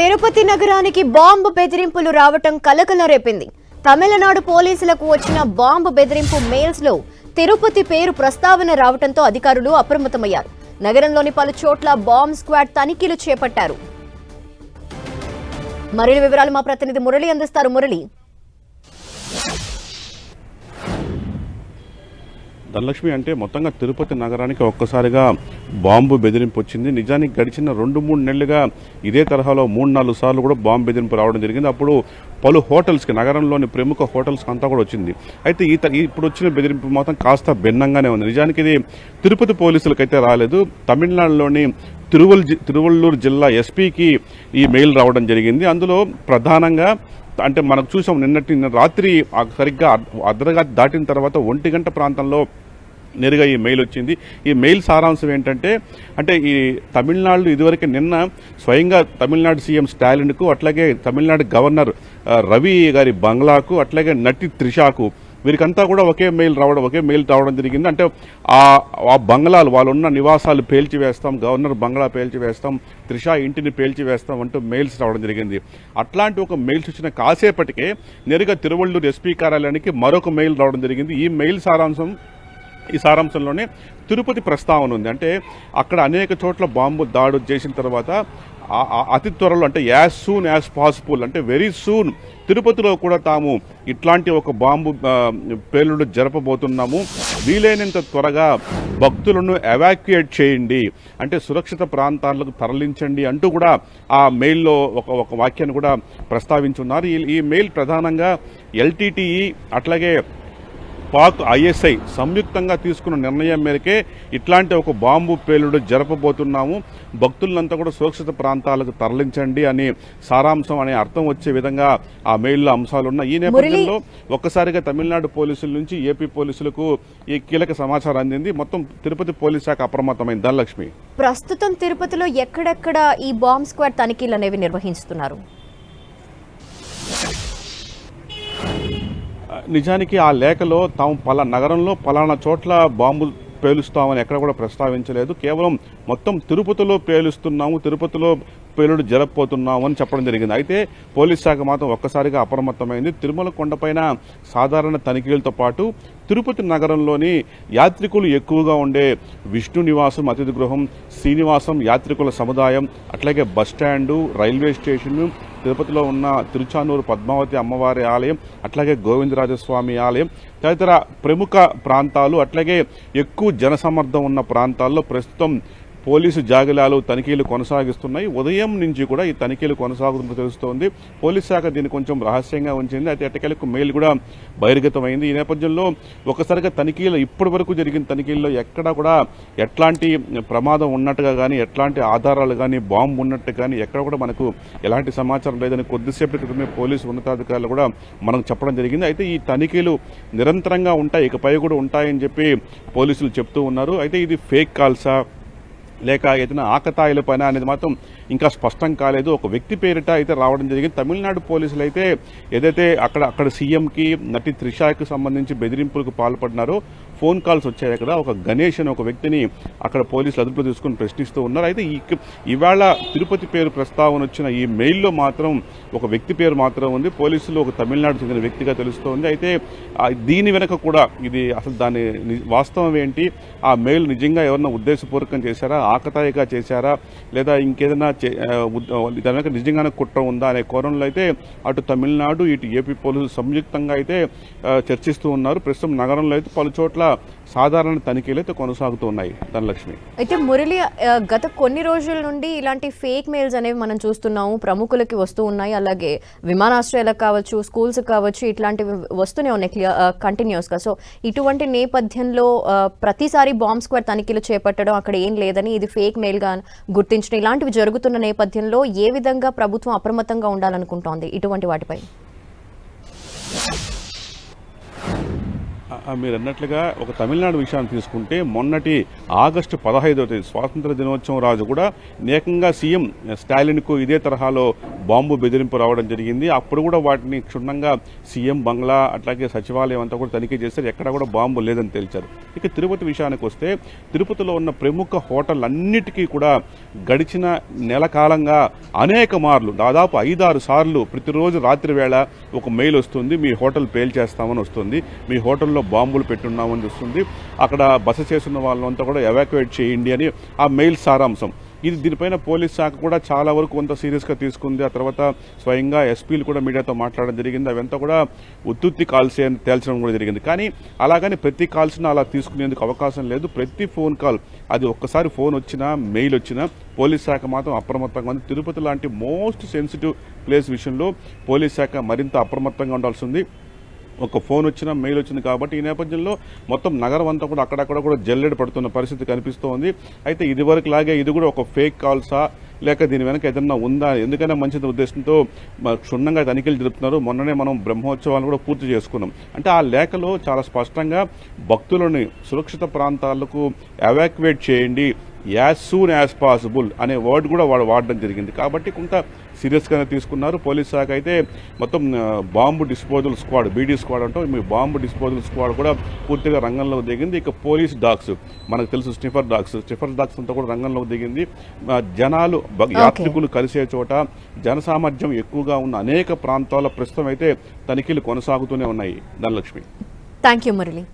తిరుపతి నగరానికి బాంబు బెదిరింపులు రావటం కలకలం రేపింది. తమిళనాడు పోలీసులకు వచ్చిన బాంబు బెదిరింపు మెయిల్స్ లో తిరుపతి పేరు ప్రస్తావన రావటంతో అధికారులు అప్రమత్తమయ్యారు. నగరంలోని పలు చోట్ల బాంబ్ స్క్వాడ్ తనిఖీలు చేపట్టారు. మరిన్ని వివరాలు మా ప్రతినిధి మురళి అందిస్తారు. మురళి, ధనలక్ష్మి, అంటే మొత్తంగా తిరుపతి నగరానికి ఒక్కసారిగా బాంబు బెదిరింపు వచ్చింది. నిజానికి గడిచిన 2-3 నెలలుగా ఇదే తరహాలో 3-4 సార్లు కూడా బాంబు బెదిరింపు రావడం జరిగింది. అప్పుడు పలు హోటల్స్కి, నగరంలోని ప్రముఖ హోటల్స్కి అంతా కూడా వచ్చింది. అయితే ఇప్పుడు వచ్చిన బెదిరింపు మాత్రం కాస్త భిన్నంగానే ఉంది. నిజానికి ఇది తిరుపతి పోలీసులకైతే రాలేదు. తమిళనాడులోని తిరువల్లూరు జిల్లా ఎస్పీకి ఈ మెయిల్ రావడం జరిగింది. అందులో ప్రధానంగా అంటే మనకు చూసాం నిన్న రాత్రి సరిగ్గా అర్ధరాత్రి దాటిన తర్వాత 1 గంట ప్రాంతంలో నేరుగా ఈ మెయిల్ వచ్చింది. ఈ మెయిల్ సారాంశం ఏంటంటే, ఈ తమిళనాడు ఇదివరకు నిన్న స్వయంగా తమిళనాడు సీఎం స్టాలిన్కు, అట్లాగే తమిళనాడు గవర్నర్ రవి గారి బంగ్లాకు, అట్లాగే నటి త్రిషాకు, వీరికంతా కూడా ఒకే మెయిల్ రావడం జరిగింది. అంటే ఆ బంగ్లాలు, వాళ్ళున్న నివాసాలు పేల్చివేస్తాం, గవర్నర్ బంగ్లా పేల్చివేస్తాం, త్రిషా ఇంటిని పేల్చివేస్తాం అంటూ మెయిల్స్ రావడం జరిగింది. అట్లాంటి ఒక మెయిల్స్ వచ్చిన కాసేపటికే నేరుగా తిరువల్లూరు ఎస్పీ కార్యాలయానికి మరొక మెయిల్ రావడం జరిగింది. ఈ సారాంశంలోనే తిరుపతి ప్రస్తావన ఉంది. అంటే అక్కడ అనేక చోట్ల బాంబు దాడులు చేసిన తర్వాత అతి త్వరలో, అంటే యాజ్ సూన్ యాజ్ పాసిబుల్, అంటే వెరీ సూన్ తిరుపతిలో కూడా తాము ఇట్లాంటి ఒక బాంబు పేలుడు జరపబోతున్నాము, వీలైనంత త్వరగా భక్తులను ఎవాక్యుయేట్ చేయండి, అంటే సురక్షిత ప్రాంతాలకు తరలించండి అంటూ కూడా ఆ మెయిల్లో ఒక వాక్యాన్ని కూడా ప్రస్తావించున్నారు. ఈ మెయిల్ ప్రధానంగా ఎల్టీటీఈ అట్లాగే పాక్ ఐఎస్ఐ సంయుక్తంగా తీసుకున్న నిర్ణయం మేరకే ఇట్లాంటి ఒక బాంబు పేలుడు జరపబోతున్నాము, భక్తులంతా కూడా సురక్షిత ప్రాంతాలకు తరలించండి అని సారాంశం అనే అర్థం వచ్చే విధంగా ఆ మెయిల్లో అంశాలున్న ఈ నేపథ్యంలో ఒక్కసారిగా తమిళనాడు పోలీసుల నుంచి ఏపీ పోలీసులకు ఈ కీలక సమాచారం అందింది. మొత్తం తిరుపతి పోలీస్ శాఖ అప్రమత్తమైంది. ధనలక్ష్మి, ప్రస్తుతం తిరుపతిలో ఎక్కడెక్కడ ఈ బాంబ్ స్క్వాడ్ తనిఖీలు అనేవి నిర్వహిస్తున్నారు? నిజానికి ఆ లేఖలో తాము నగరంలో పలానా చోట్ల బాంబు పేలుస్తామని ఎక్కడ కూడా ప్రస్తావించలేదు. కేవలం మొత్తం తిరుపతిలో పేలుస్తున్నాము, తిరుపతిలో పేలుడు జరగబోతున్నాము అని చెప్పడం జరిగింది. అయితే పోలీస్ శాఖ మాత్రం ఒక్కసారిగా అప్రమత్తమైంది. తిరుమల కొండపైన సాధారణ తనిఖీలతో పాటు తిరుపతి నగరంలోని యాత్రికులు ఎక్కువగా ఉండే విష్ణు నివాసం, అతిథి గృహం, శ్రీనివాసం యాత్రికుల సముదాయం, అట్లాగే బస్టాండు, రైల్వే స్టేషను, తిరుపతిలో ఉన్న తిరుచానూరు పద్మావతి అమ్మవారి ఆలయం, అట్లాగే గోవిందరాజస్వామి ఆలయం తదితర ప్రముఖ ప్రాంతాలు, అట్లాగే ఎక్కువ జనసమ్మర్దం ఉన్న ప్రాంతాల్లో ప్రస్తుతం పోలీసు జాగిలాలు తనిఖీలు కొనసాగిస్తున్నాయి. ఉదయం నుంచి కూడా ఈ తనిఖీలు కొనసాగుతున్నట్టు తెలుస్తోంది. పోలీస్ శాఖ దీన్ని కొంచెం రహస్యంగా ఉంచింది. అయితే ఎట్టకేలకు మెయిల్ కూడా బహిర్గతమైంది. ఈ నేపథ్యంలో ఒకసారిగా తనిఖీలు, ఇప్పటి వరకు జరిగిన తనిఖీల్లో ఎక్కడా కూడా ఎట్లాంటి ప్రమాదం ఉన్నట్టుగా కానీ, ఎట్లాంటి ఆధారాలు కానీ, బాంబు ఉన్నట్టు కానీ ఎక్కడ కూడా మనకు ఎలాంటి సమాచారం లేదని కొద్దిసేపటి క్రితమే పోలీసు ఉన్నతాధికారులు కూడా మనకు చెప్పడం జరిగింది. అయితే ఈ తనిఖీలు నిరంతరంగా ఉంటాయి, ఇకపై కూడా ఉంటాయని చెప్పి పోలీసులు చెప్తూ ఉన్నారు. అయితే ఇది ఫేక్ కాల్సా లేక ఏదైనా ఆకతాయిల పని అనేది మాత్రం ఇంకా స్పష్టం కాలేదు. ఒక వ్యక్తి పేరిట అయితే రావడం జరిగింది. తమిళనాడు పోలీసులు అయితే ఏదైతే అక్కడ సీఎంకి, నటి త్రిషాకి సంబంధించి బెదిరింపులకు పాల్పడినారో ఫోన్ కాల్స్ వచ్చాయి. అక్కడ ఒక గణేష్ అని ఒక వ్యక్తిని అక్కడ పోలీసులు అదుపులో తీసుకుని ప్రశ్నిస్తూ ఉన్నారు. అయితే ఇవాళ తిరుపతి పేరు ప్రస్తావన వచ్చిన ఈ మెయిల్లో మాత్రం ఒక వ్యక్తి పేరు మాత్రం ఉంది. పోలీసులు ఒక తమిళనాడు చెందిన వ్యక్తిగా తెలుస్తోంది. అయితే దీని వెనక కూడా ఇది అసలు దాని వాస్తవం ఏంటి, ఆ మెయిల్ నిజంగా ఎవరన్నా ఉద్దేశపూర్వకం చేశారా, ఆకతాయిగా చేశారా, లేదా ఇంకేదైనా దాని వెనక నిజంగానే కుట్ర ఉందా అనే కోణంలో అయితే అటు తమిళనాడు ఇటు ఏపీ పోలీసులు సంయుక్తంగా అయితే చర్చిస్తూ ఉన్నారు. ప్రస్తుతం నగరంలో అయితే పలు చోట్ల సాధారణ తనిఖీలు అయితే కొనసాగుతూ ఉన్నాయి. ధనలక్ష్మి, అయితే మురళి, గత కొన్ని రోజుల నుండి ఇలాంటి ఫేక్ మెయిల్స్ అనేవి మనం చూస్తున్నాము, ప్రముఖులకి వస్తూ ఉన్నాయి, అలాగే విమానాశ్రయాలకు కావచ్చు, స్కూల్స్ కావచ్చు, ఇట్లాంటివి వస్తూనే ఉన్నాయి కంటిన్యూస్గా. సో ఇటువంటి నేపథ్యంలో ప్రతిసారి బాంబ్ స్క్వాడ్ తనిఖీలు చేపట్టడం, అక్కడ ఏం లేదని ఇది ఫేక్ మెయిల్గా గుర్తించడం, ఇలాంటివి జరుగుతున్న నేపథ్యంలో ఏ విధంగా ప్రభుత్వం అప్రమత్తంగా ఉండాలనుకుంటోంది ఇటువంటి వాటిపై? మీరు అన్నట్లుగా ఒక తమిళనాడు విషయాన్ని తీసుకుంటే మొన్నటి ఆగస్టు 15వ తేదీ స్వాతంత్ర దినోత్సవం రోజు కూడా ఏకంగా సీఎం స్టాలిన్కు ఇదే తరహాలో బాంబు బెదిరింపు రావడం జరిగింది. అప్పుడు కూడా వాటిని క్షుణ్ణంగా సీఎం బంగ్లా అట్లాగే సచివాలయం అంతా కూడా తనిఖీ చేశారు. ఎక్కడ కూడా బాంబు లేదని తేల్చారు. ఇక తిరుపతి విషయానికి వస్తే తిరుపతిలో ఉన్న ప్రముఖ హోటల్ అన్నిటికీ కూడా గడిచిన నెల కాలంగా అనేక మార్లు దాదాపు 5-6 సార్లు ప్రతిరోజు రాత్రి వేళ ఒక మెయిల్ వస్తుంది, మీ హోటల్ పేల్చేస్తామని వస్తుంది, మీ హోటల్లో బాంబులు పెట్టున్నామని వస్తుంది, అక్కడ బస చేస్తున్న వాళ్ళంతా కూడా ఎవాక్యుయేట్ చేయండి అని ఆ మెయిల్ సారాంశం. దీనిపైన పోలీస్ శాఖ కూడా చాలా వరకు కొంత సీరియస్గా తీసుకుంది. ఆ తర్వాత స్వయంగా ఎస్పీలు కూడా మీడియాతో మాట్లాడడం జరిగింది. అవంతా కూడా ఉత్తుత్తి కాల్సే అని తేల్చడం కూడా జరిగింది. కానీ అలాగని ప్రతి కాల్స్ని అలా తీసుకునేందుకు అవకాశం లేదు. ప్రతి ఫోన్ కాల్, అది ఒక్కసారి ఫోన్ వచ్చినా మెయిల్ వచ్చినా పోలీస్ శాఖ మాత్రం అప్రమత్తంగా ఉంది. తిరుపతి లాంటి మోస్ట్ సెన్సిటివ్ ప్లేస్ విషయంలో పోలీస్ శాఖ మరింత అప్రమత్తంగా ఉండాల్సి ఉంది. ఒక ఫోన్ వచ్చినా మెయిల్ వచ్చింది కాబట్టి ఈ నేపథ్యంలో మొత్తం నగరం అంతా కూడా అక్కడక్కడ కూడా జల్లెడ పడుతున్న పరిస్థితి కనిపిస్తోంది. అయితే ఇదివరకు లాగే ఇది కూడా ఒక ఫేక్ కాల్సా లేక దీని వెనక ఏదన్నా ఉందా, ఎందుకైనా మంచిది ఉద్దేశంతో క్షుణ్ణంగా తనిఖీలు జరుపుతున్నారు. మొన్ననే మనం బ్రహ్మోత్సవాలు కూడా పూర్తి చేసుకున్నాం. అంటే ఆ లేఖలో చాలా స్పష్టంగా భక్తులని సురక్షిత ప్రాంతాలకు ఎవాక్యుయేట్ చేయండి, యాజ్ సూన్ యాజ్ పాసిబుల్ అనే వర్డ్ కూడా వాడు వాడడం జరిగింది. కాబట్టి కొంత సీరియస్గానే తీసుకున్నారు. పోలీస్ శాఖ అయితే మొత్తం bomb disposal squad, BD squad అంటాం, మీ బాంబు డిస్పోజల్ స్క్వాడ్ కూడా పూర్తిగా రంగంలోకి దిగింది. ఇక పోలీస్ డాగ్స్, మనకు తెలుసు స్నిఫర్ డాగ్స్ అంతా కూడా రంగంలోకి దిగింది. జనాలు యాత్రికులు కలిసే చోట జనసామర్థ్యం ఎక్కువగా ఉన్న అనేక ప్రాంతాల ప్రస్తుతం అయితే తనిఖీలు కొనసాగుతూనే ఉన్నాయి. ధనలక్ష్మి. Thank you Murali.